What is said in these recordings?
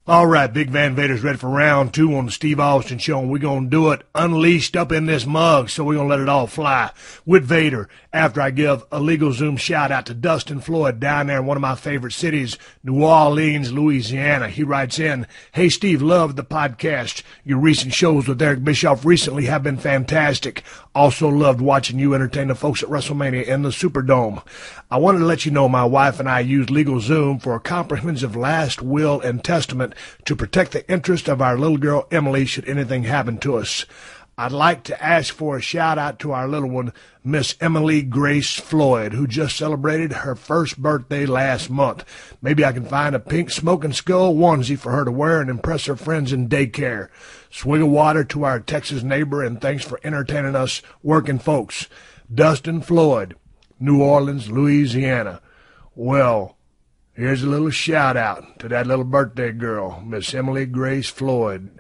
All right, Big Van Vader's ready for round two on the Steve Austin Show, and we're going to do it unleashed up in this mug, so we're going to let it all fly with Vader after I give a LegalZoom shout-out to Dustin Floyd down there in one of my favorite cities, New Orleans, Louisiana. He writes in, "Hey, Steve, loved the podcast. Your recent shows with Eric Bischoff recently have been fantastic. Also loved watching you entertain the folks at WrestleMania in the Superdome. I wanted to let you know my wife and I use LegalZoom for a comprehensive last will and testament to protect the interest of our little girl Emily should anything happen to us. I'd like to ask for a shout-out to our little one, Miss Emily Grace Floyd, who just celebrated her first birthday last month. Maybe I can find a pink smoking skull onesie for her to wear and impress her friends in daycare. Swig of water to our Texas neighbor, and thanks for entertaining us working folks. Dustin Floyd, New Orleans, Louisiana." Well, here's a little shout-out to that little birthday girl, Miss Emily Grace Floyd,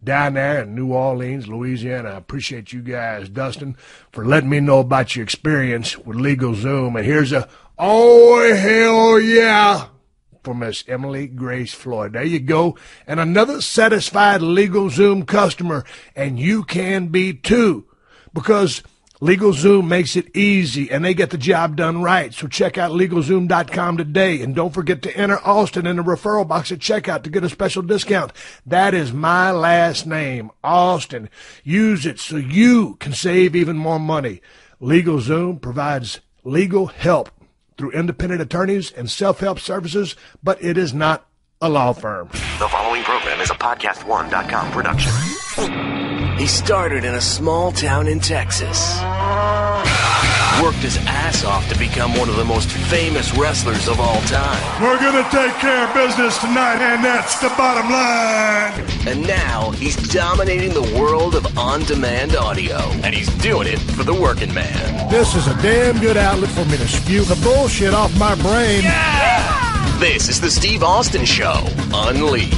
down there in New Orleans, Louisiana. I appreciate you guys, Dustin, for letting me know about your experience with LegalZoom. And here's a, oh, hell yeah, for Miss Emily Grace Floyd. There you go. And another satisfied LegalZoom customer, and you can be too, because LegalZoom makes it easy, and they get the job done right. So check out LegalZoom.com today, and don't forget to enter Austin in the referral box at checkout to get a special discount. That is my last name, Austin. Use it so you can save even more money. LegalZoom provides legal help through independent attorneys and self-help services, but it is not a law firm. The following program is a PodcastOne.com production. He started in a small town in Texas. Worked his ass off to become one of the most famous wrestlers of all time. We're going to take care of business tonight, and that's the bottom line. And now he's dominating the world of on-demand audio. And he's doing it for the working man. This is a damn good outlet for me to spew the bullshit off my brain. Yeah! This is the Steve Austin Show. Unleashed.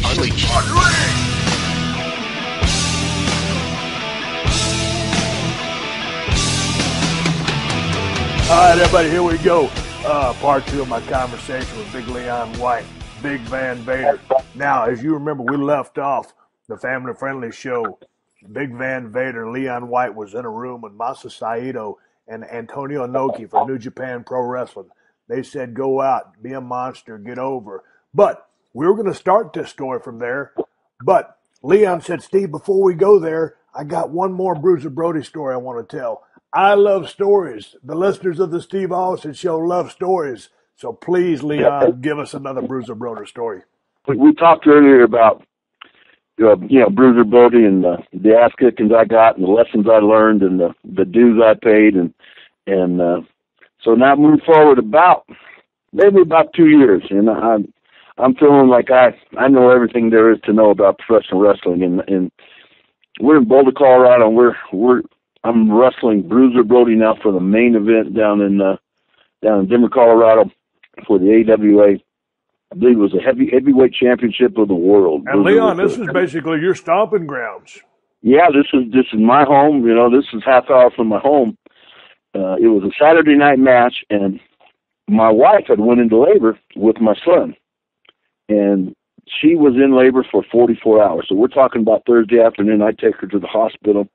All right, everybody, here we go. Part two of my conversation with Big Leon White, Big Van Vader. Now, as you remember, we left off the family-friendly show. Big Van Vader, Leon White was in a room with Masa Saito and Antonio Inoki from New Japan Pro Wrestling. They said, go out, be a monster, get over. But we were going to start this story from there. But Leon said, Steve, before we go there, I got one more Bruiser Brody story I want to tell. I love stories. The listeners of the Steve Austin Show love stories. So please, Leon, give us another Bruiser Brody story. We talked earlier about, Bruiser Brody and the ass kickings I got and the lessons I learned and the dues I paid. And so now moving forward maybe about 2 years. And I'm feeling like I know everything there is to know about professional wrestling. And we're in Boulder, Colorado, and I'm wrestling Bruiser Brody now for the main event down in Denver, Colorado, for the AWA. I believe it was a heavyweight championship of the world. And Leon, this is basically your stomping grounds. Yeah, this is my home. This is half hour from my home. It was a Saturday night match, and my wife had went into labor with my son, and she was in labor for 44 hours. So we're talking about Thursday afternoon. I take her to the hospital.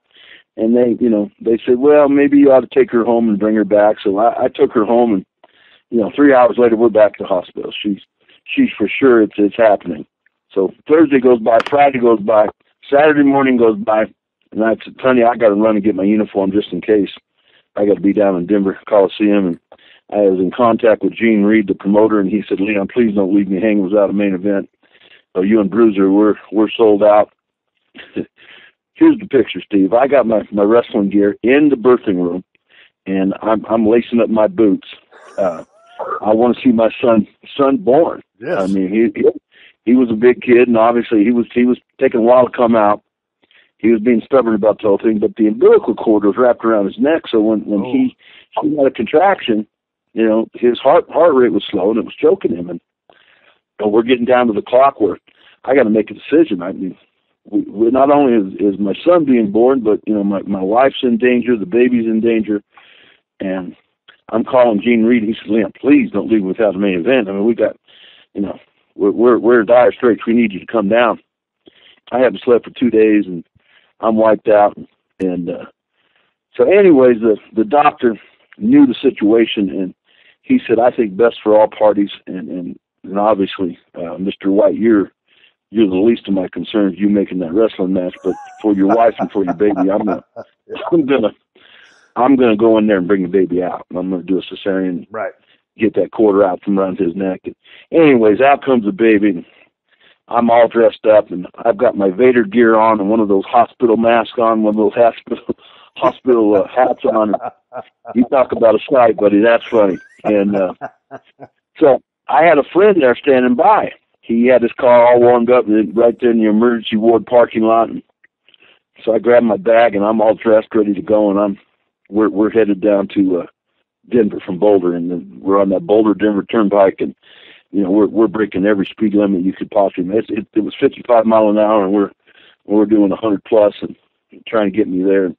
And they said, well, maybe you ought to take her home and bring her back. So I took her home, and 3 hours later we're back to the hospital. She's for sure it's happening. So Thursday goes by, Friday goes by, Saturday morning goes by, and I said, honey, I got to run and get my uniform just in case. I got to be down in Denver Coliseum, and I was in contact with Gene Reed, the promoter, and he said, Leon, please don't leave me hanging without a main event. So you and Bruiser, we're sold out. Here's the picture, Steve. I got my wrestling gear in the birthing room, and I'm lacing up my boots. I want to see my son born. Yes. I mean, he was a big kid, and obviously he was taking a while to come out. He was being stubborn about the whole thing, but the umbilical cord was wrapped around his neck, so when he had a contraction, his heart rate was slow, and it was choking him. And we're getting down to the clock where I got to make a decision. I mean, we not only is my son being born, but my wife's in danger, the baby's in danger, and I'm calling Gene Reed. He says, Leon, please don't leave without a main event. I mean, we got we're in dire straits. We need you to come down. I haven't slept for 2 days, and I'm wiped out. And so anyways, the doctor knew the situation, and he said, I think best for all parties, and obviously, Mr. White, you're the least of my concerns, you making that wrestling match, but for your wife and for your baby, I'm gonna go in there and bring the baby out. I'm gonna do a cesarean, Right. Get that quarter out from around his neck. And anyways, out comes the baby, and I'm all dressed up, and I've got my Vader gear on and one of those hospital masks on, one of those hospital hats on. You talk about a sight, buddy. That's funny. And so I had a friend there standing by. He had his car all warmed up right there in the emergency ward parking lot. And so I grabbed my bag, and I'm all dressed, ready to go, and we're headed down to Denver from Boulder, and then we're on that Boulder-Denver Turnpike, and we're breaking every speed limit you could possibly. It was 55 mile an hour, and we're doing 100 plus, and trying to get me there.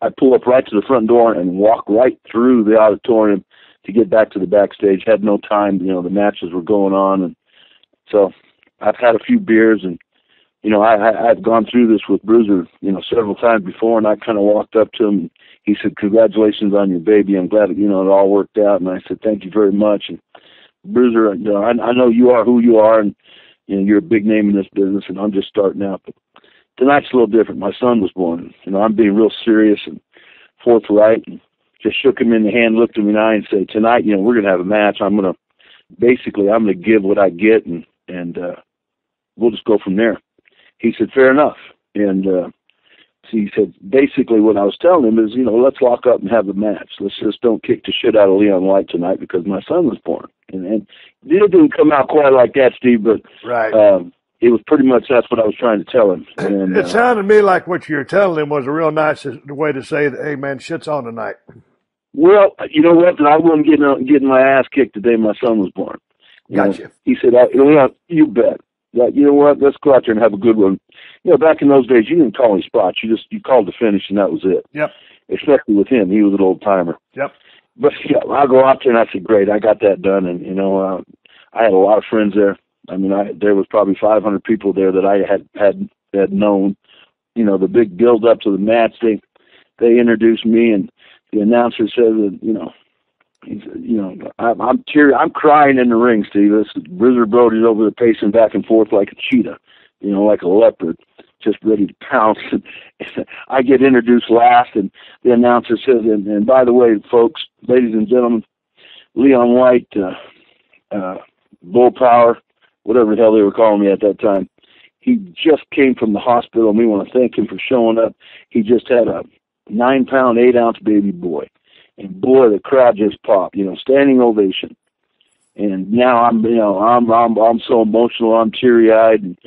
I pull up right to the front door and walk right through the auditorium to get back to the backstage. Had no time, the matches were going on, and so I've had a few beers, and I've gone through this with Bruiser, several times before, and I kind of walked up to him. He said, "Congratulations on your baby. I'm glad it all worked out." And I said, "Thank you very much." And Bruiser, I know you are who you are, and you're a big name in this business, and I'm just starting out. But tonight's a little different. My son was born. I'm being real serious and forthright, and just shook him in the hand, looked him in the eye, and said, "Tonight, we're going to have a match. I'm going to give what I get, and we'll just go from there." He said, "Fair enough." And he said, basically what I was telling him is, let's lock up and have the match. Let's just don't kick the shit out of Leon White tonight because my son was born. And it didn't come out quite like that, Steve, but right. It was pretty much that's what I was trying to tell him. And it sounded to me like what you were telling him was a real nice way to say that, hey, man, shit's on tonight. Well, you know what? I wasn't getting my ass kicked the day my son was born. Gotcha. He said, Leon, you bet. Like, you know what? Let's go out there and have a good one. Back in those days, you didn't call any spots. You called the finish, and that was it. Yep. Especially with him. He was an old timer. Yep. But I'll go out there, and I said, great, I got that done. And, I had a lot of friends there. I mean, there was probably 500 people there that I had known. The big build up to the match, they introduced me, and the announcer said that, I'm crying in the ring, Steve. Bruiser Brody's over there pacing back and forth like a cheetah, like a leopard, just ready to pounce. And I get introduced last, and the announcer says, and by the way, folks, ladies and gentlemen, Leon White, Bull Power, whatever the hell they were calling me at that time, he just came from the hospital, and we want to thank him for showing up. He just had a 9-pound, 8-ounce baby boy. And boy, the crowd just popped, standing ovation. And now I'm so emotional, I'm teary-eyed,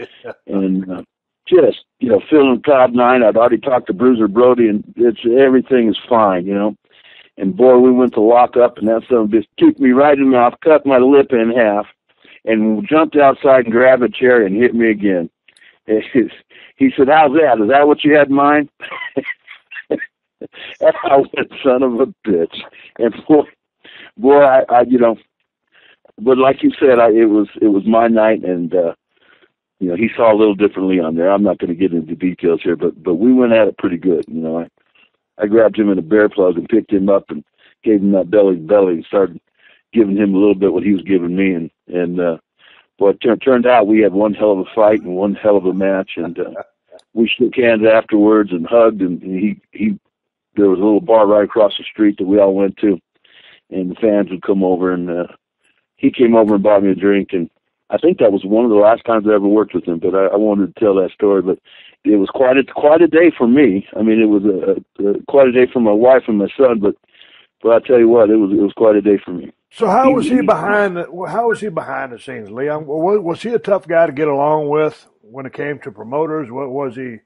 and just, feeling cloud nine. I'd already talked to Bruiser Brody, and everything is fine, And boy, we went to lock up, and that son of a bitch kicked me right in the mouth, cut my lip in half, and jumped outside and grabbed a chair and hit me again. He said, "How's that? Is that what you had in mind?" I went, son of a bitch. And boy, I but like you said, it was my night, and he saw a little differently on there. I'm not going to get into details here, but we went at it pretty good. I grabbed him in a bear plug and picked him up and gave him that belly to belly and started giving him a little bit what he was giving me, and boy, it turned out we had one hell of a fight and one hell of a match, and we shook hands afterwards and hugged, and he there was a little bar right across the street that we all went to, and the fans would come over, and he came over and bought me a drink, and I think that was one of the last times I ever worked with him, but I wanted to tell that story. But it was quite a day for me. I mean, it was quite a day for my wife and my son, but I tell you what, it was quite a day for me. So how was he behind the scenes, Leon? Was he a tough guy to get along with when it came to promoters? What was he?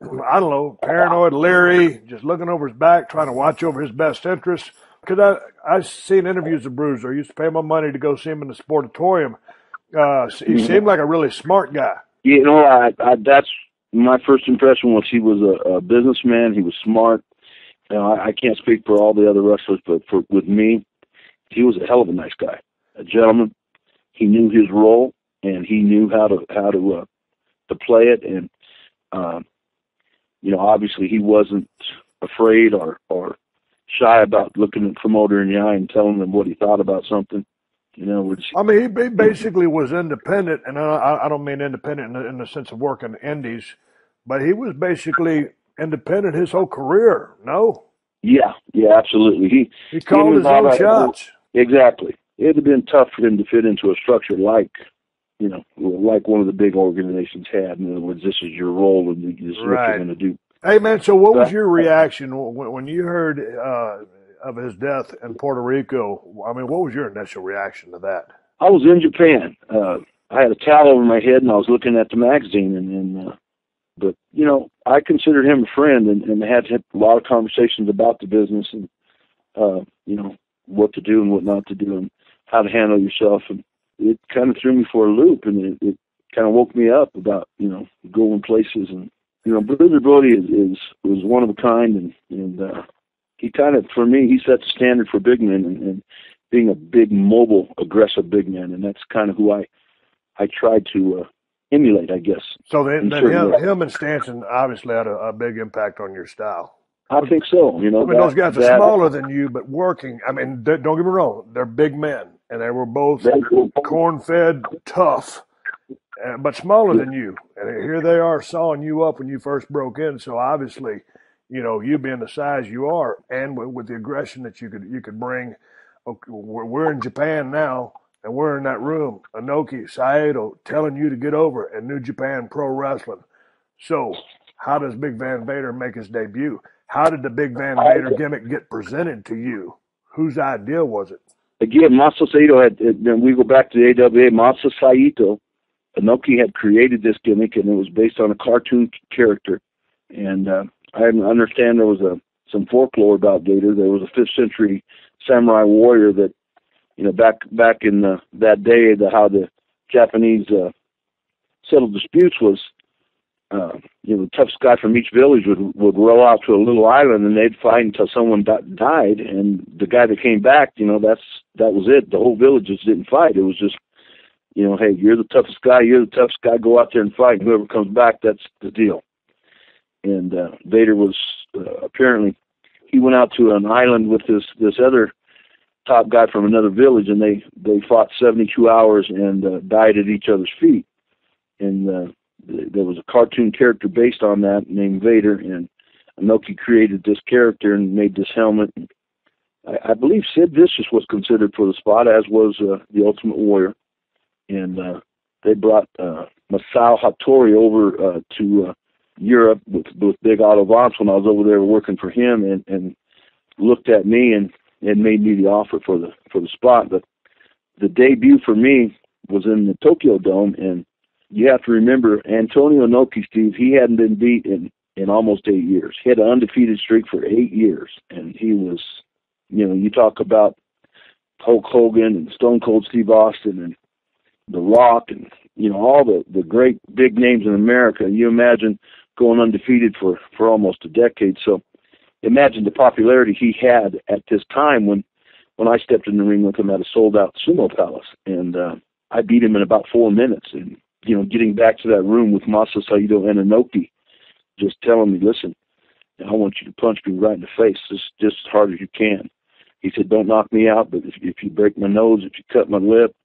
I don't know, paranoid, leery, just looking over his back, trying to watch over his best interests. Because I've seen interviews of Bruiser. I used to pay my money to go see him in the Sportatorium. He seemed like a really smart guy. That's my first impression was he was a businessman. He was smart. I can't speak for all the other wrestlers, but with me, he was a hell of a nice guy, a gentleman. He knew his role. and he knew how to play it. And obviously he wasn't afraid or shy about looking at the promoter in the eye and telling them what he thought about something. He basically was independent, and I don't mean independent in the sense of working indies, but he was basically independent his whole career. No. Yeah, absolutely. He called his own shots. Exactly. It'd have been tough for him to fit into a structure like one of the big organizations had. In other words, this is your role, and this is what you're going to do. Hey, man, so what was your reaction when you heard of his death in Puerto Rico? I mean, what was your initial reaction to that? I was in Japan. I had a towel over my head, and I was looking at the magazine, but I considered him a friend, and had a lot of conversations about the business and what to do and what not to do and how to handle yourself. And it kind of threw me for a loop, and it kind of woke me up about going places. And Bruiser Brody was one of a kind, and he kind of, for me, he set the standard for big men and being a big, mobile, aggressive big man, and that's kind of who I tried to emulate, I guess. So then him and Stanson obviously had a big impact on your style. I think so. Those guys are smaller than you, but working. I mean, don't get me wrong; they're big men, and they were both corn-fed, tough, but smaller than you. And here they are sawing you up when you first broke in. So obviously, you being the size you are, and with the aggression that you could bring. Okay, we're in Japan now, and we're in that room. Inoki, Saito telling you to get over in New Japan Pro Wrestling. So, how does Big Van Vader make his debut? How did the Big Van Vader gimmick get presented to you? Whose idea was it? Again, Masa Saito we go back to the AWA, Masa Saito, Inoki had created this gimmick, and it was based on a cartoon character. And I understand there was some folklore about Vader. There was a 5th century samurai warrior that, back in that day, how the Japanese settled disputes was, the toughest guy from each village would row out to a little island, and they'd fight until someone died, and the guy that came back, that was it. The whole village just didn't fight. It was just, hey, you're the toughest guy, go out there and fight, and whoever comes back, that's the deal. And Vader was apparently, he went out to an island with this other top guy from another village, and they fought 72 hours and died at each other's feet. And there was a cartoon character based on that named Vader, and Inoki created this character and made this helmet. I believe Sid Vicious was considered for the spot, as was the Ultimate Warrior. And they brought Masao Hattori over to Europe with Big Otto Vance when I was over there working for him, and looked at me and made me the offer for the spot. But the debut for me was in the Tokyo Dome, and you have to remember Antonio Inoki, Steve, he hadn't been beat in almost 8 years. He had an undefeated streak for 8 years, and he was, you talk about Hulk Hogan and Stone Cold Steve Austin and The Rock and, all the great big names in America. You imagine going undefeated for almost a decade. So imagine the popularity he had at this time when I stepped in the ring with him at a sold-out Sumo Palace. And I beat him in about 4 minutes. And, getting back to that room with Masa Saito and Inoki, just telling me, listen, I want you to punch me right in the face, just as hard as you can. He said, don't knock me out, but if you break my nose, if you cut my lip,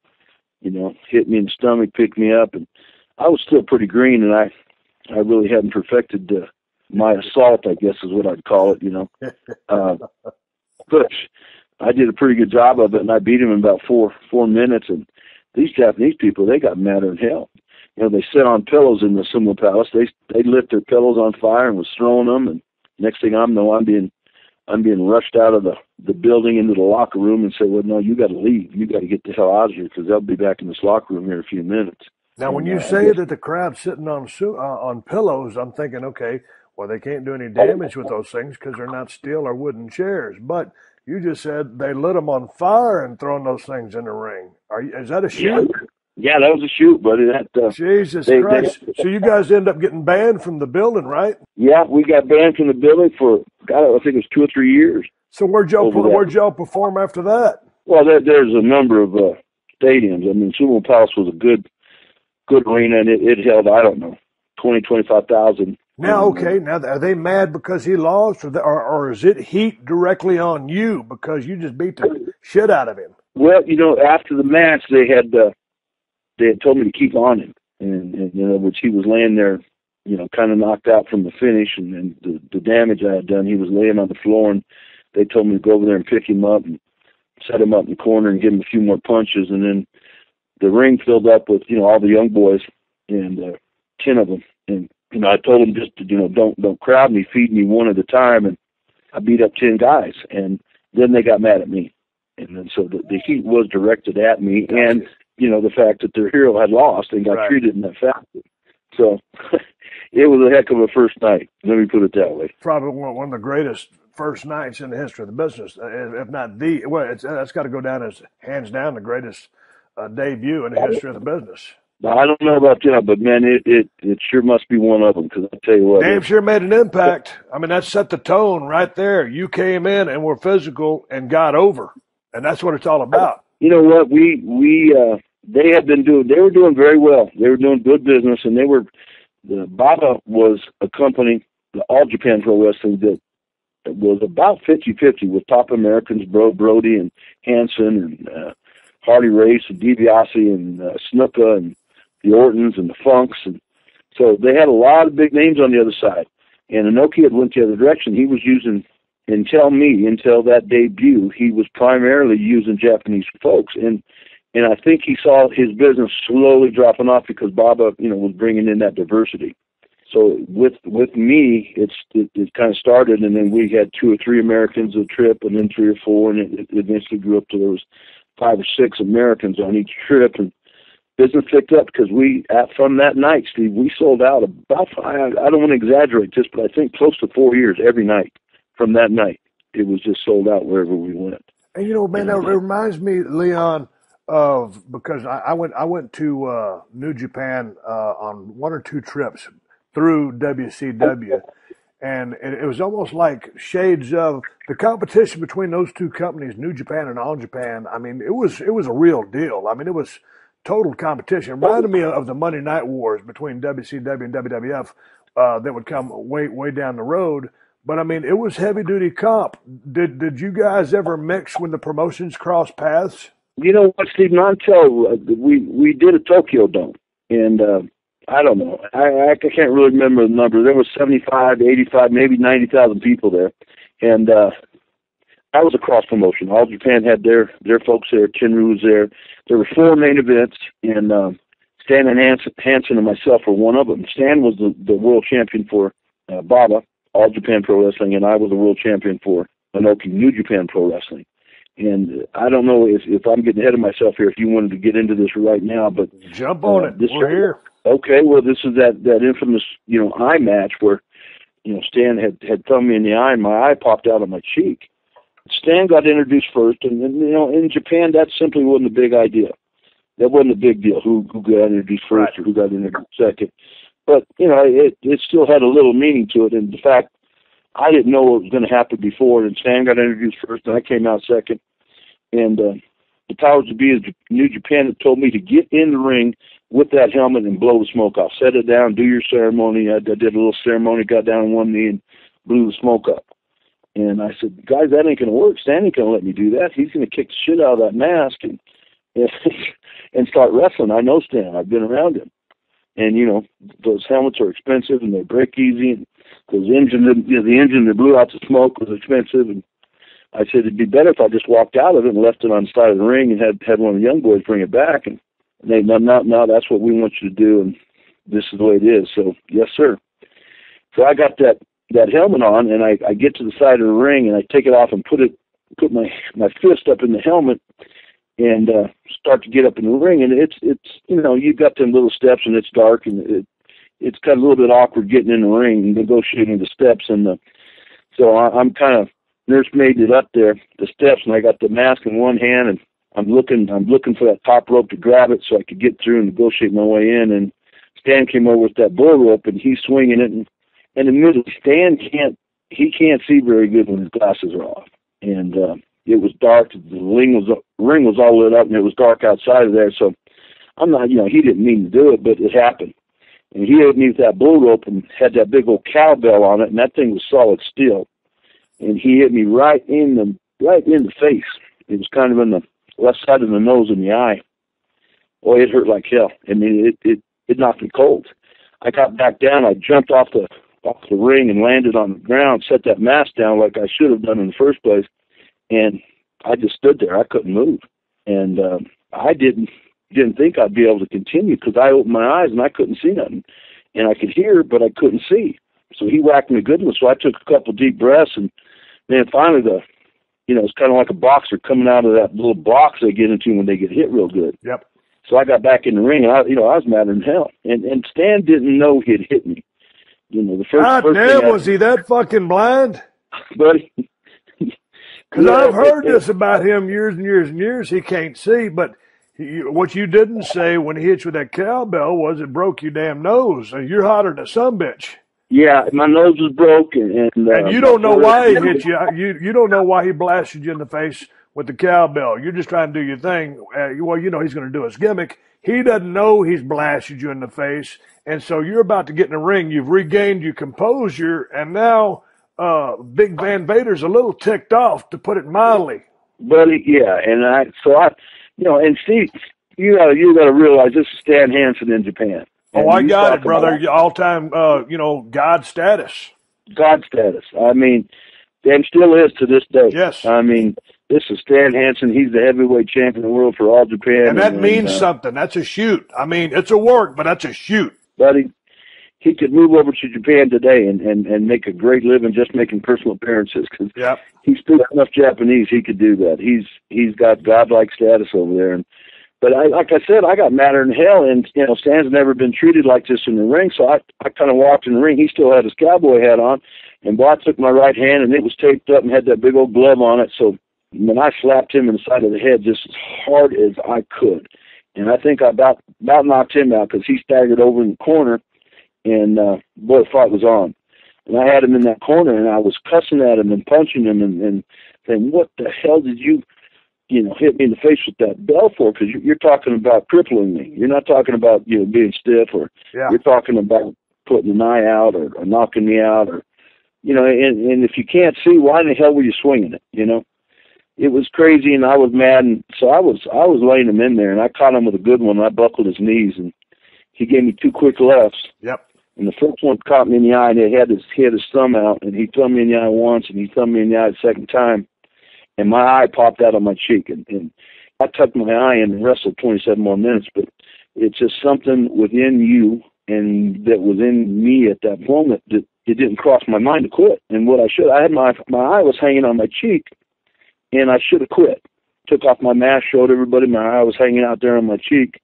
hit me in the stomach, pick me up. And I was still pretty green, and I really hadn't perfected my assault, I guess is what I'd call it, but I did a pretty good job of it, and I beat him in about 4 minutes. And these Japanese people, they got madder than hell. They sit on pillows in the Sumo Palace. They lit their pillows on fire and was throwing them. And next thing I know, I'm being rushed out of the building into the locker room and said, well, no, you got to leave. You got to get the hell out of here because they'll be back in this locker room here in a few minutes. Now, when you say that the crowd's sitting on pillows, I'm thinking, okay, well, they can't do any damage with those things because they're not steel or wooden chairs. But you just said they lit them on fire and thrown those things in the ring. Is that a shoot? Yeah, that was a shoot, buddy. Jesus Christ. So you guys end up getting banned from the building, right? Yeah, we got banned from the building for, I think it was 2 or 3 years. So where'd y'all perform after that? Well, there's a number of stadiums. I mean, Sumo Palace was a good good arena, and it held, I don't know, 25,000. Now, okay, now are they mad because he lost, or is it heat directly on you because you just beat the shit out of him? Well, after the match, they had told me to keep on him, and which he was laying there, kind of knocked out from the finish, and the damage I had done. He was laying on the floor, and they told me to go over there and pick him up and set him up in the corner and give him a few more punches, and then the ring filled up with all the young boys, and 10 of them, and I told them just to don't crowd me, feed me one at a time, and I beat up 10 guys, and then they got mad at me, and then so the heat was directed at me, and the fact that their hero had lost and got treated in that fashion. So it was a heck of a first night. Let me put it that way. Probably one of the greatest first nights in the history of the business, if not the. Well, that's got to go down as hands down the greatest debut in the history of the business. I don't know about that, but man, it sure must be one of them, because I tell you what, Dave sure made an impact. I mean, that set the tone right there. You came in and were physical and got over, and that's what it's all about. You know what? They were doing very well. They were doing good business, and Baba was a company, the All Japan Pro Wrestling, that was about 50-50 with Top Americans, Brody and Hansen and Hardy Race and DiBiase and Snuka and the Ortons and the Funks. And so they had a lot of big names on the other side. And Inoki had went the other direction. He was using, until that debut, he was primarily using Japanese folks. And I think he saw his business slowly dropping off because Baba, was bringing in that diversity. So with me, it kind of started, and then we had 2 or 3 Americans a trip, and then 3 or 4, and it eventually grew up to there was 5 or 6 Americans on each trip, and business picked up because from that night, Steve, we sold out about, I don't want to exaggerate this, but I think close to 4 years every night. From that night, it was just sold out wherever we went. And man, that reminds me, Leon, of, because I went to New Japan on 1 or 2 trips through WCW, and it was almost like shades of the competition between those 2 companies, New Japan and All Japan. I mean, it was a real deal. I mean, it was total competition. It reminded me of the Monday Night Wars between WCW and WWF that would come way down the road. But I mean, it was heavy duty comp. Did you guys ever mix when the promotions crossed paths? You know what, Steve? Until we did a Tokyo Dome, and I don't know. I can't really remember the number. There was 75, 85, maybe 90,000 people there, and I was a cross promotion. All Japan had their folks there. Chinru was there. There were 4 main events, and Stan and Hansen and myself were one of them. Stan was the world champion for Baba, All Japan Pro Wrestling, and I was the world champion for Inoki, New Japan Pro Wrestling. And I don't know if I'm getting ahead of myself here, if you wanted to get into this right now, but jump on it. We're here. Okay, well, this is that infamous, eye match where, Stan had thumbed me in the eye and my eye popped out of my cheek. Stan got introduced first, and in Japan, that simply wasn't a big idea. That wasn't a big deal, who got introduced first or who got introduced second. But, it still had a little meaning to it, and the fact I didn't know what was going to happen before, and Stan got introduced first, and I came out second. And the powers to be of New Japan had told me to get in the ring with that helmet and blow the smoke off. Set it down, do your ceremony. I did a little ceremony, got down on one knee and blew the smoke up. And I said, guys, that ain't going to work. Stan ain't going to let me do that. He's going to kick the shit out of that mask and start wrestling. I know Stan. I've been around him. And, those helmets are expensive and they break easy. And those the engine that blew out the smoke was expensive. And I said it'd be better if I just walked out of it and left it on the side of the ring and had one of the young boys bring it back. And they, no, that's what we want you to do, and this is the way it is. So, yes, sir. So I got that helmet on, and I get to the side of the ring, and I take it off and put my fist up in the helmet and start to get up in the ring. And it's you've got them little steps, and it's dark, and it's kind of a little bit awkward getting in the ring and negotiating the steps. And so I'm kind of nursemaiding it up there, the steps, and I got the mask in one hand, and I'm looking for that top rope to grab it so I could get through and negotiate my way in. And Stan came over with that bull rope, and he's swinging it, and admittedly, Stan can't see very good when his glasses are off. And it was dark. The ring was all lit up, and it was dark outside of there. So I'm not, he didn't mean to do it, but it happened. And he hit me with that bull rope and had that big old cowbell on it, and that thing was solid steel. And he hit me right in the face. It was kind of in the left side of the nose and the eye. Boy, it hurt like hell. I mean, it knocked me cold. I got back down. I jumped off the ring and landed on the ground, set that mask down like I should have done in the first place, and I just stood there. I couldn't move, and I didn't think I'd be able to continue because I opened my eyes and I couldn't see nothing, and I could hear, but I couldn't see. So he whacked me good one. So I took a couple deep breaths, and then finally it's kind of like a boxer coming out of that little box they get into when they get hit real good. Yep. So I got back in the ring, and I was madder than hell. And Stan didn't know he'd hit me. The first. God damn, was he that fucking blind? Buddy. Because I've heard this about him years and years and years. He can't see, but what you didn't say when he hit you with that cowbell was it broke your damn nose. And you're hotter than a sumbitch. Yeah, my nose was broken, and you don't know why he hit you. You don't know why he blasted you in the face with the cowbell. You're just trying to do your thing. Well, he's going to do his gimmick. He doesn't know he's blasted you in the face, and so you're about to get in the ring. You've regained your composure, and now Big Van Vader's a little ticked off, to put it mildly. Buddy, yeah, and Steve, you got to realize this is Stan Hansen in Japan. Oh, I got it, brother. All-time, God status. God status. I mean, and still is to this day. Yes. I mean, this is Stan Hansen. He's the heavyweight champion of the world for All Japan. And that means something. That's a shoot. I mean, it's a work, but that's a shoot. Buddy, he could move over to Japan today and make a great living just making personal appearances because he speaks enough Japanese. He could do that. He's got godlike status over there. But like I said, I got madder than hell, and Stan's never been treated like this in the ring. So I kind of walked in the ring. He still had his cowboy hat on, and I took my right hand, and it was taped up and had that big old glove on it. So when I slapped him in the side of the head just as hard as I could, and I think I about knocked him out because he staggered over in the corner, and boy, the fight was on. And I had him in that corner, and I was cussing at him and punching him and saying, "What the hell did you?" hit me in the face with that bell for, because you're talking about crippling me. You're not talking about, being stiff, or you're talking about putting an eye out or knocking me out, or, and if you can't see, why in the hell were you swinging it? It was crazy, and I was mad, and so I was laying him in there, and I caught him with a good one. I buckled his knees, and he gave me two quick lefts. Yep. And the first one caught me in the eye, and he had his thumb out, and he thumbed me in the eye once, and he thumbed me in the eye the second time. And my eye popped out on my cheek, and I tucked my eye in and wrestled 27 more minutes. But it's just something within you and that was in me at that moment that it didn't cross my mind to quit. And what I had my eye was hanging on my cheek, and I should have quit. Took off my mask, showed everybody my eye was hanging out there on my cheek.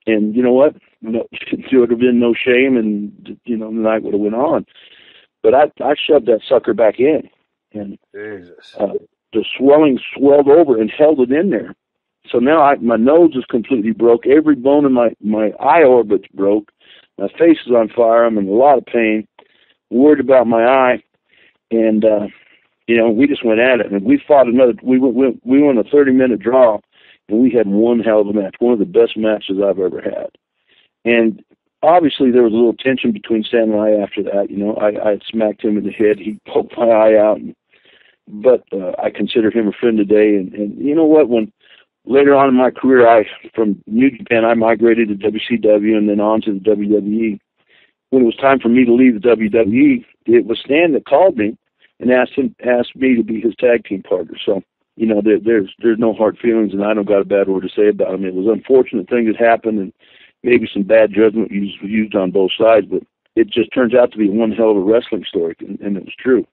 And you know what? There would have been no shame, and the night would have went on. But I shoved that sucker back in, and Jesus. The swelling swelled over and held it in there. So now my nose is completely broke. Every bone in my eye orbit's broke. My face is on fire. I'm in a lot of pain. Worried about my eye. And, we just went at it. And we fought we won a 30-minute draw, and we had one hell of a match, one of the best matches I've ever had. And obviously there was a little tension between Stan and I after that. I had smacked him in the head. He poked my eye out, but I consider him a friend today. And you know what? When later on in my career, from New Japan, I migrated to WCW and then on to the WWE. When it was time for me to leave the WWE, it was Stan that called me and asked me to be his tag team partner. So, there's no hard feelings, and I don't got a bad word to say about him. It was an unfortunate thing that happened, and maybe some bad judgment used on both sides, but it just turns out to be one hell of a wrestling story, and it was true.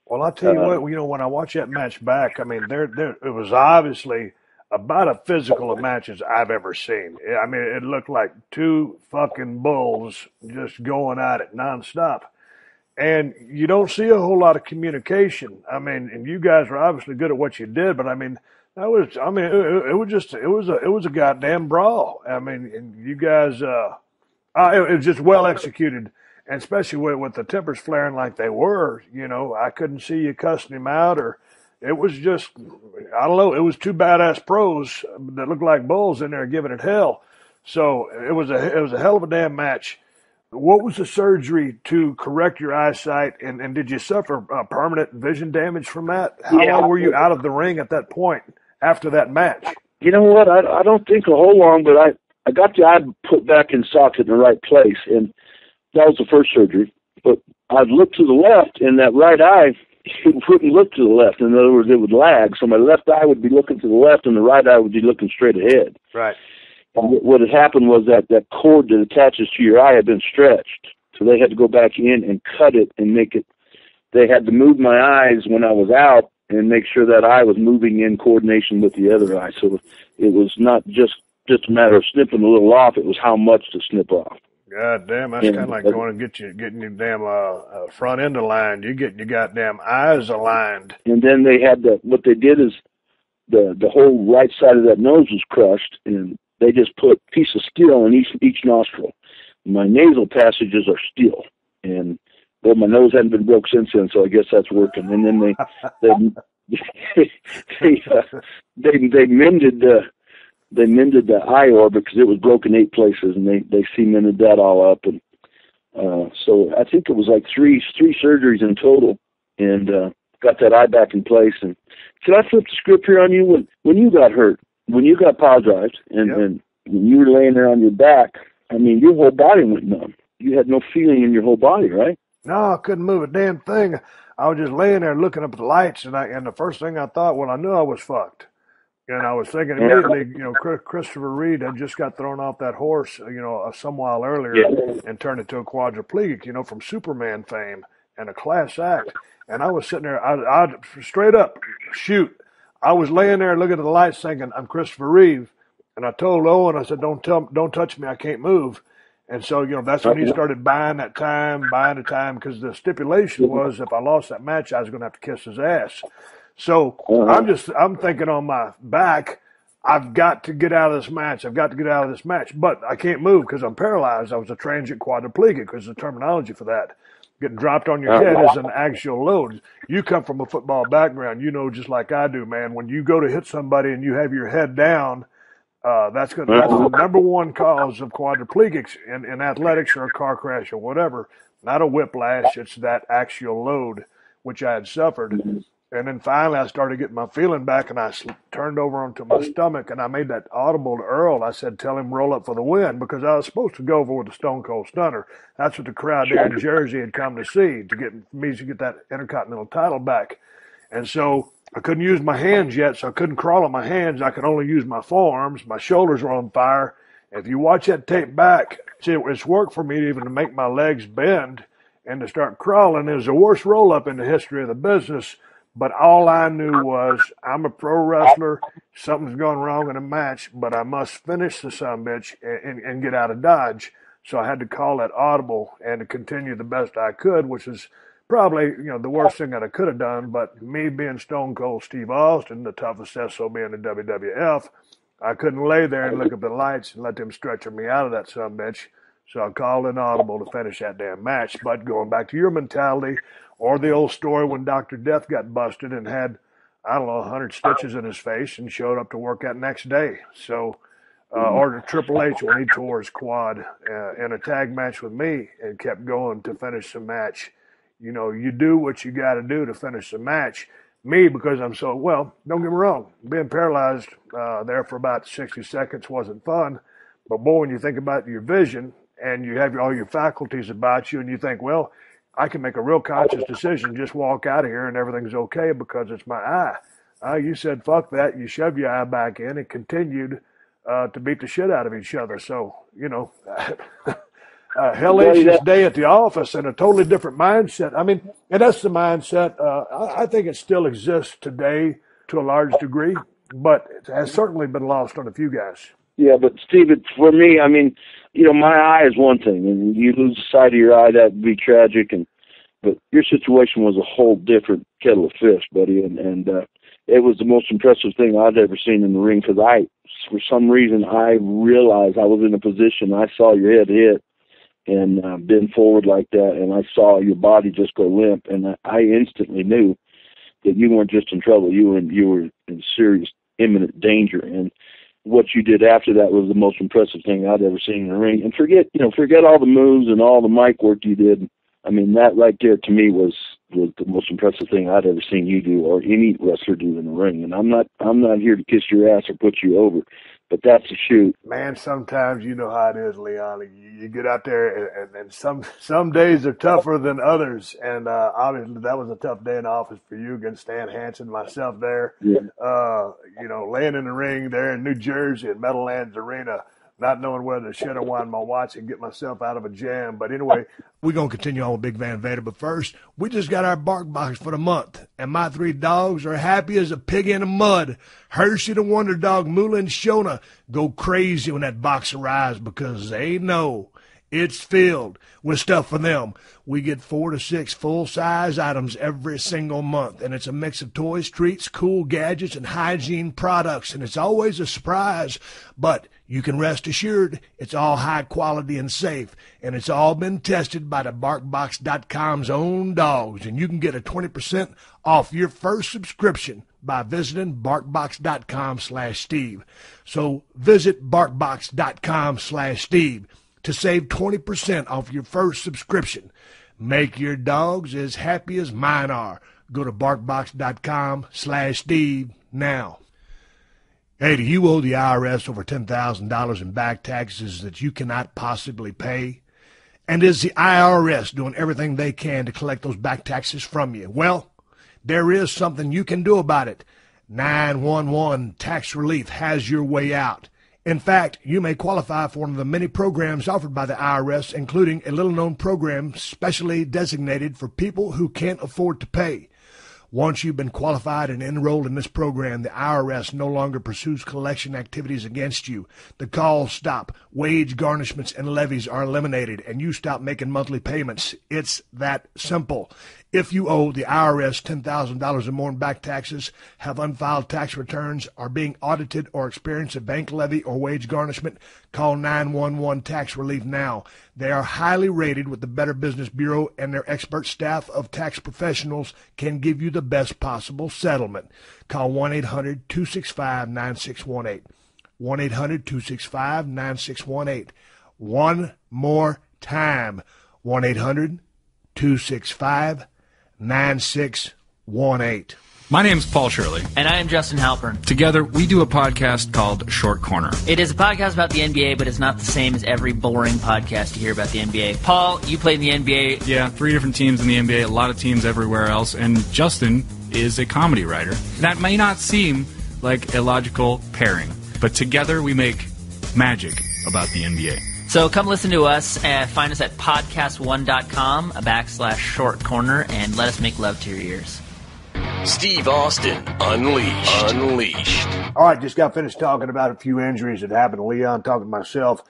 Well, I'll tell you what, when I watch that match back, I mean, it was obviously about as physical a match as I've ever seen. I mean, it looked like two fucking bulls just going at it nonstop. And you don't see a whole lot of communication. I mean, and you guys were obviously good at what you did, but I mean, it was a goddamn brawl. I mean, and you guys, it was just well executed. And especially with the tempers flaring like they were, I couldn't see you cussing him out, or it was just, I don't know, it was two badass pros that looked like bulls in there giving it hell. So it was a hell of a damn match. What was the surgery to correct your eyesight, and did you suffer permanent vision damage from that? How long were you out of the ring at that point after that match? You know what? I don't think a whole long, but I got the eye put back in socket in the right place, and that was the first surgery. But I'd look to the left, and that right eye, it wouldn't look to the left. In other words, it would lag. So my left eye would be looking to the left, and the right eye would be looking straight ahead. Right. And what had happened was that cord that attaches to your eye had been stretched. So they had to go back in and cut it and make it. They had to move my eyes when I was out and make sure that eye was moving in coordination with the other eye. So it was not just a matter of snipping a little off. It was how much to snip off. God damn, that's kind of like going and getting your damn front end aligned. You're getting your goddamn eyes aligned. And then they had what they did is the whole right side of that nose was crushed, and they just put a piece of steel in each nostril. My nasal passages are steel, and well, my nose hadn't been broke since then, so I guess that's working. And then they mended the eye orbit because it was broken 8 places, and they cemented that all up. And so I think it was like three surgeries in total, and got that eye back in place. And can I flip the script here on you? When you got hurt, when you got power drived, and when you were laying there on your back, I mean, your whole body went numb. You had no feeling in your whole body, right? No, I couldn't move a damn thing. I was just laying there looking up at the lights, and the first thing I thought, well, I knew I was fucked. And I was thinking immediately, Christopher Reed had just got thrown off that horse, some while earlier and turned into a quadriplegic, from Superman fame and a class act. And I was sitting there, I straight up, shoot. I was laying there looking at the lights thinking, I'm Christopher Reeve. And I told Owen, I said, don't touch me, I can't move. And so, that's when he started buying the time, because the stipulation was if I lost that match, I was going to have to kiss his ass. So I'm thinking on my back, I've got to get out of this match. But I can't move because I'm paralyzed. I was a transient quadriplegic because the terminology for that. Getting dropped on your head is an axial load. You come from a football background, just like I do, man. When you go to hit somebody and you have your head down, that's the number one cause of quadriplegics in athletics or a car crash or whatever. Not a whiplash, it's that axial load, which I had suffered. And then finally I started getting my feeling back, and I turned over onto my stomach, and I made that audible to Earl. I said, tell him roll up for the win, because I was supposed to go over with the Stone Cold Stunner. That's what the crowd there in Jersey had come to see, to get me to get that Intercontinental title back. And so I couldn't use my hands yet, so I couldn't crawl on my hands. I could only use my forearms. My shoulders were on fire. If you watch that tape back, see, it's worked for me even to make my legs bend and to start crawling. It was the worst roll-up in the history of the business. But all I knew was I'm a pro wrestler. Something's gone wrong in a match, but I must finish the sumbitch and get out of Dodge. So I had to call that audible and to continue the best I could, which is probably, the worst thing that I could have done. But me being Stone Cold Steve Austin, the toughest SOB in the WWF, I couldn't lay there and look at the lights and let them stretch me out of that sumbitch. So I called an audible to finish that damn match. But going back to your mentality, or the old story when Dr. Death got busted and had, 100 stitches in his face and showed up to work that next day. So, or Triple H when he tore his quad in a tag match with me and kept going to finish the match. You do what you got to do to finish the match. Me, because I'm so, don't get me wrong, being paralyzed there for about 60 seconds wasn't fun. But boy, when you think about your vision and you have all your faculties about you and you think, I can make a real conscious decision, just walk out of here and everything's okay because it's my eye. You said, fuck that. You shoved your eye back in and continued to beat the shit out of each other. So, hellacious day at the office and a totally different mindset. I mean, and that's the mindset. I think it still exists today to a large degree, but it has certainly been lost on a few guys. Yeah, but Steve, for me, I mean, my eye is one thing, and you lose the sight of your eye, that would be tragic. But your situation was a whole different kettle of fish, buddy, and it was the most impressive thing I'd ever seen in the ring. Because for some reason, I realized I was in a position. I saw your head hit and bend forward like that, and I saw your body just go limp, and I instantly knew that you weren't just in trouble; you were in serious, imminent danger. And what you did after that was the most impressive thing I'd ever seen in the ring. And forget all the moves and all the mic work you did. I mean, that right there to me was the most impressive thing I'd ever seen you do or any wrestler do in the ring. And I'm not here to kiss your ass or put you over, but that's a shoot. Man, sometimes you know how it is, Leon. You get out there, and some days are tougher than others. And obviously, that was a tough day in office for you against Stan Hansen, myself there. Yeah. Laying in the ring there in New Jersey at Meadowlands Arena, not knowing whether to shut or wind my watch and get myself out of a jam. But anyway, we're going to continue on with Big Van Vader. But first, we just got our bark box for the month. And my 3 dogs are happy as a pig in the mud. Hershey the Wonder Dog, Moolah and Shona go crazy when that box arrives because they know it's filled with stuff for them. We get 4 to 6 full-size items every single month, and it's a mix of toys, treats, cool gadgets, and hygiene products, and it's always a surprise. But you can rest assured it's all high quality and safe, and it's all been tested by the BarkBox.com's own dogs, and you can get a 20% off your first subscription by visiting BarkBox.com/Steve. So visit BarkBox.com/Steve to save 20% off your first subscription. Make your dogs as happy as mine are. Go to BarkBox.com/Steve now. Hey, do you owe the IRS over $10,000 in back taxes that you cannot possibly pay? And is the IRS doing everything they can to collect those back taxes from you? Well, there is something you can do about it. 911 Tax Relief has your way out. In fact, you may qualify for one of the many programs offered by the IRS, including a little-known program specially designated for people who can't afford to pay. Once you've been qualified and enrolled in this program, the IRS no longer pursues collection activities against you. The calls stop, wage garnishments and levies are eliminated, and you stop making monthly payments. It's that simple. If you owe the IRS $10,000 or more in back taxes, have unfiled tax returns, are being audited, or experience a bank levy or wage garnishment, call 911 Tax Relief now. They are highly rated with the Better Business Bureau, and their expert staff of tax professionals can give you the best possible settlement. Call 1-800-265-9618. 1-800-265-9618. One more time. 1-800-265-9618. My name's Paul Shirley. And I am Justin Halpern. Together, we do a podcast called Short Corner. It is a podcast about the NBA, but it's not the same as every boring podcast you hear about the NBA. Paul, you played in the NBA. Yeah, 3 different teams in the NBA, a lot of teams everywhere else, and Justin is a comedy writer. That may not seem like a logical pairing, but together we make magic about the NBA. So come listen to us. Find us at podcast1.com/short corner, and let us make love to your ears. Steve Austin, Unleashed. all right, just got finished talking about a few injuries that happened to Leon, talking to myself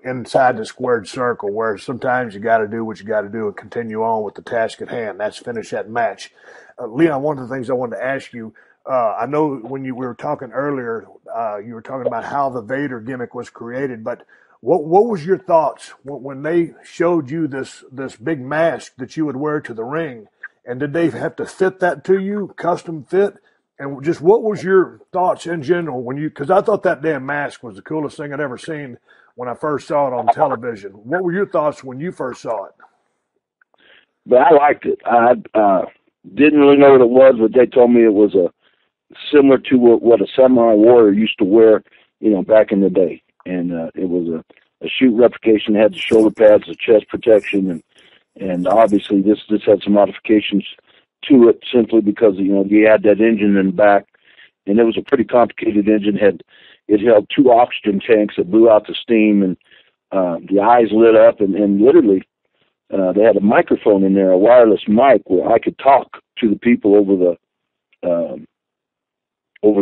inside the squared circle, where sometimes you got to do what you got to do and continue on with the task at hand. That's finish that match. Leon, one of the things I wanted to ask you, I know when we were talking earlier, you were talking about how the Vader gimmick was created, but what was your thoughts when they showed you this big mask that you would wear to the ring? And did they have to fit that to you, custom fit? And just what was your thoughts in general because I thought that damn mask was the coolest thing I'd ever seen when I first saw it on television. What were your thoughts when you first saw it? But I liked it. I didn't really know what it was, but they told me it was similar to what a samurai warrior used to wear, back in the day. And it was a shoot replication. It had the shoulder pads, the chest protection, and obviously this had some modifications to it simply because, you had that engine in the back, and it was a pretty complicated engine. It held 2 oxygen tanks that blew out the steam, and the eyes lit up, and literally they had a microphone in there, a wireless mic, where I could talk to the people over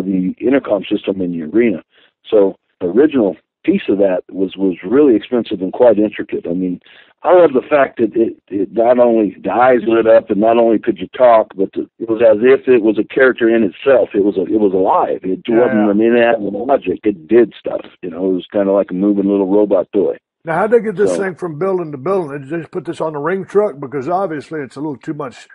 the intercom system in the arena. So the original piece of that was really expensive and quite intricate. I mean, I love the fact that it not only the eyes lit up and not only could you talk, but it was as if it was a character in itself. It was alive. It wasn't an inanimate object. It did stuff. It was kind of like a moving little robot toy. Now, how'd they get this thing from building to building? Did they just put this on the ring truck? Because obviously it's a little too much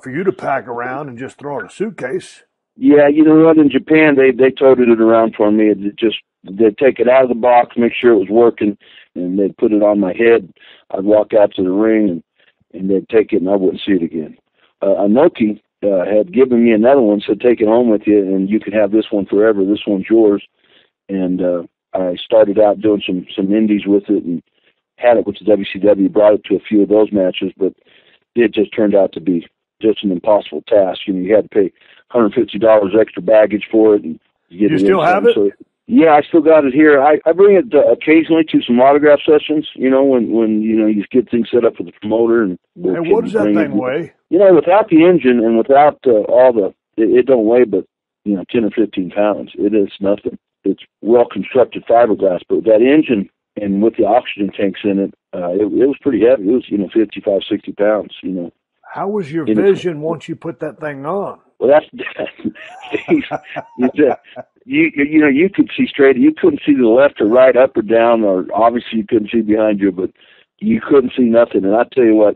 for you to pack around and just throw in a suitcase. Yeah, you know what? In Japan, they toted it around for me. They'd take it out of the box, make sure it was working, and they'd put it on my head. I'd walk out to the ring, and they'd take it, and I wouldn't see it again. Inoki had given me another one, said take it home with you, and you can have this one forever. This one's yours. And I started out doing some indies with it and had it with the WCW, brought it to a few of those matches, but it just turned out to be just an impossible task. You know, you had to pay $150 extra baggage for it. And you still have it? So, yeah, I still got it here. I bring it occasionally to some autograph sessions, you know, when you know, you get things set up for the promoter. And what does that thing weigh? You know, without the engine and without it don't weigh but, you know, 10 or 15 pounds. It is nothing. It's well-constructed fiberglass, but with that engine and with the oxygen tanks in it, it was pretty heavy. It was, you know, 55, 60 pounds, you know. How was your vision once you put that thing on? Well, that's you know, you could see straight. You couldn't see to the left or right, up or down, or obviously you couldn't see behind you, but you couldn't see nothing. And I tell you what,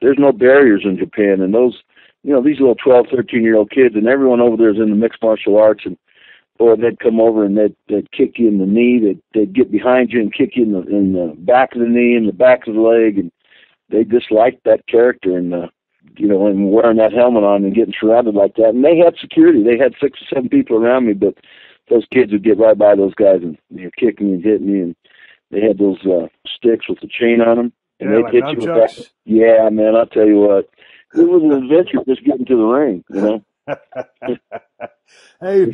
there's no barriers in Japan, and those, you know, these little 12, 13-year-old kids, and everyone over there is in the mixed martial arts, and boy, they'd come over and they'd kick you in the knee, they'd get behind you and kick you in the back of the knee and the back of the leg, and they just liked that character, and you know, and wearing that helmet on and getting surrounded like that. And they had security. They had 6 or 7 people around me, but those kids would get right by those guys and, you know, kick me and hit me. And they had those sticks with the chain on them, and they'd hit you with that. Yeah, man, I'll tell you what, it was an adventure just getting to the ring, you know. Hey,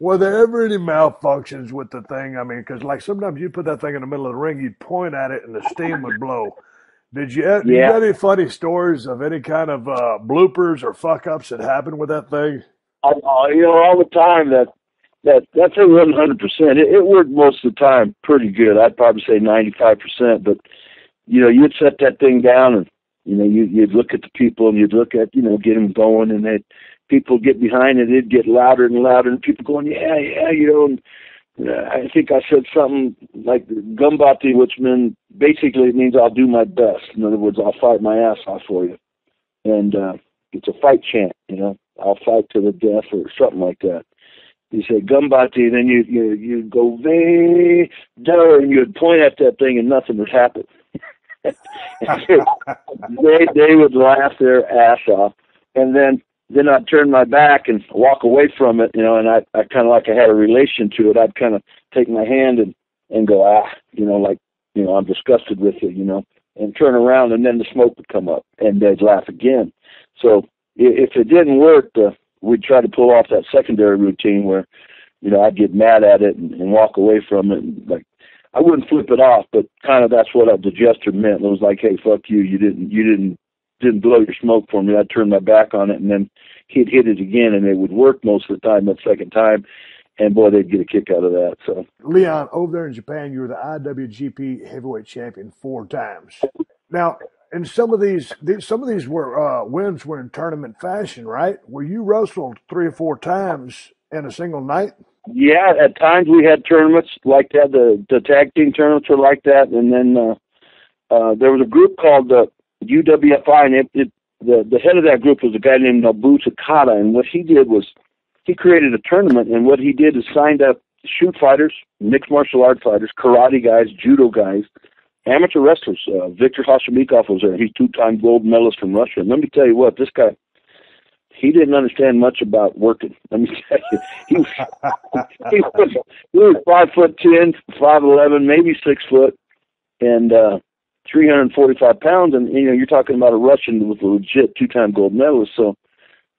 were there ever any malfunctions with the thing? I mean, because like sometimes you put that thing in the middle of the ring, you'd point at it and the steam would blow. Did you have any funny stories of any kind of bloopers or fuck-ups that happened with that thing? You know, all the time that thing wasn't 100%. It worked most of the time pretty good. I'd probably say 95%. But, you know, you'd set that thing down and, you know, you'd look at the people and you'd look at, you know, get them going, and people get behind it. It'd get louder and louder, and people going, yeah, you know, and I think I said something like Gumbati, which basically it means I'll do my best. In other words, I'll fight my ass off for you. And it's a fight chant, you know, I'll fight to the death or something like that. You say Gumbati, then you go ve der, and you'd point at that thing and nothing would happen. they would laugh their ass off, and then I'd turn my back and walk away from it, you know, and I kind of like I had a relation to it. I'd kind of take my hand and go, you know, like, you know, I'm disgusted with it, you know, and turn around, and then the smoke would come up, and they'd laugh again. So if it didn't work, we'd try to pull off that secondary routine where, you know, I'd get mad at it and walk away from it. And, like, I wouldn't flip it off, but kind of that's what the gesture meant. It was like, hey, fuck you, you didn't blow your smoke for me. I'd turn my back on it, and then he'd hit it again, and it would work most of the time that second time, and boy, they'd get a kick out of that. So, Leon, over there in Japan, you were the IWGP Heavyweight Champion 4 times. Now, and some of these were wins were in tournament fashion, right? Where you wrestled 3 or 4 times in a single night. Yeah, at times we had tournaments like that. The tag team tournaments were like that, and then there was a group called UWFI, and the head of that group was a guy named Nobu Takada, and what he did was he created a tournament, and what he did is signed up shoot fighters, mixed martial art fighters, karate guys, judo guys, amateur wrestlers. Viktor Hashimikov was there. He's 2-time gold medalist from Russia. And let me tell you what, this guy, he didn't understand much about working. Let me tell you, he was 5'10", 5'11", maybe 6 foot, and 345 pounds, and you know, you're talking about a Russian with a legit 2-time gold medalist, so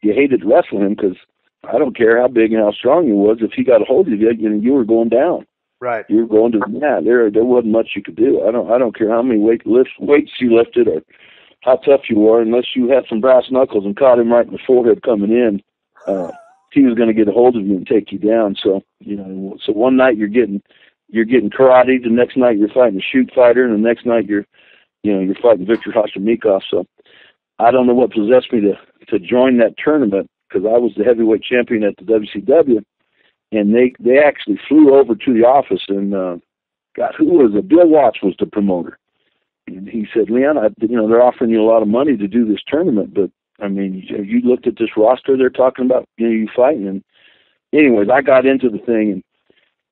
you hated to wrestle him because I don't care how big and how strong he was. If he got a hold of you, you know, you were going down. Right. You were going to the mat. There wasn't much you could do. I don't care how many weights you lifted or how tough you were, unless you had some brass knuckles and caught him right in the forehead coming in. He was going to get a hold of you and take you down. So, you know, so one night you're getting karate, the next night you're fighting a shoot fighter, and the next night you're fighting Viktor Hashimikov. So I don't know what possessed me to join that tournament, because I was the heavyweight champion at the WCW, and they actually flew over to the office, and who was it? Bill Watts was the promoter. And he said, Leon, they're offering you a lot of money to do this tournament, but I mean, you looked at this roster they're talking about, you fighting, and anyways, I got into the thing, and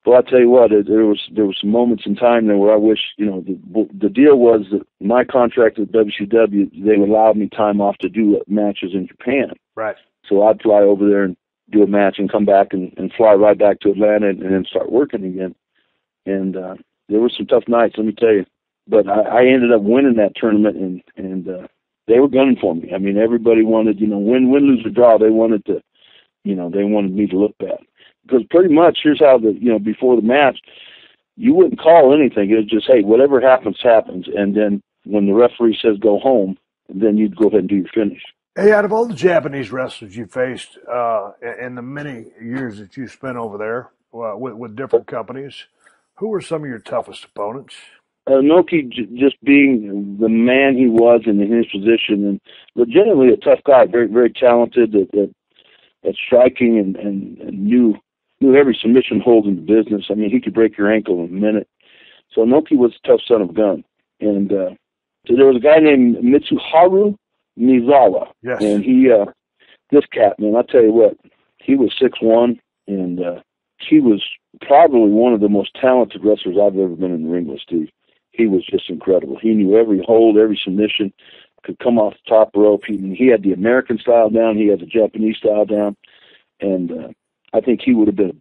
well, I tell you what, there was some moments in time there where I wish, the deal was that my contract with WCW, they allowed me time off to do matches in Japan. Right. So I'd fly over there and do a match and come back and fly right back to Atlanta and then start working again. And there were some tough nights, let me tell you. But I ended up winning that tournament, and they were gunning for me. I mean, everybody wanted, win, lose, or draw. They wanted to, they wanted me to look bad. Because pretty much, here's how before the match, you wouldn't call anything. It was just, hey, whatever happens, happens. And then when the referee says go home, then you'd go ahead and do your finish. Hey, out of all the Japanese wrestlers you faced in the many years that you spent over there with different companies, who were some of your toughest opponents? Inoki, just being the man he was and in his position, and legitimately a tough guy, very, very talented at striking and knew every submission hold in the business. I mean, he could break your ankle in a minute. So Inoki was a tough son of a gun. And so there was a guy named Mitsuharu Mizawa. Yes. And he, this cat, man, I tell you what, he was 6'1", and he was probably one of the most talented wrestlers I've ever been in the ring with, Steve. He was just incredible. He knew every hold, every submission, could come off the top rope. He had the American style down. He had the Japanese style down. And I think he would have been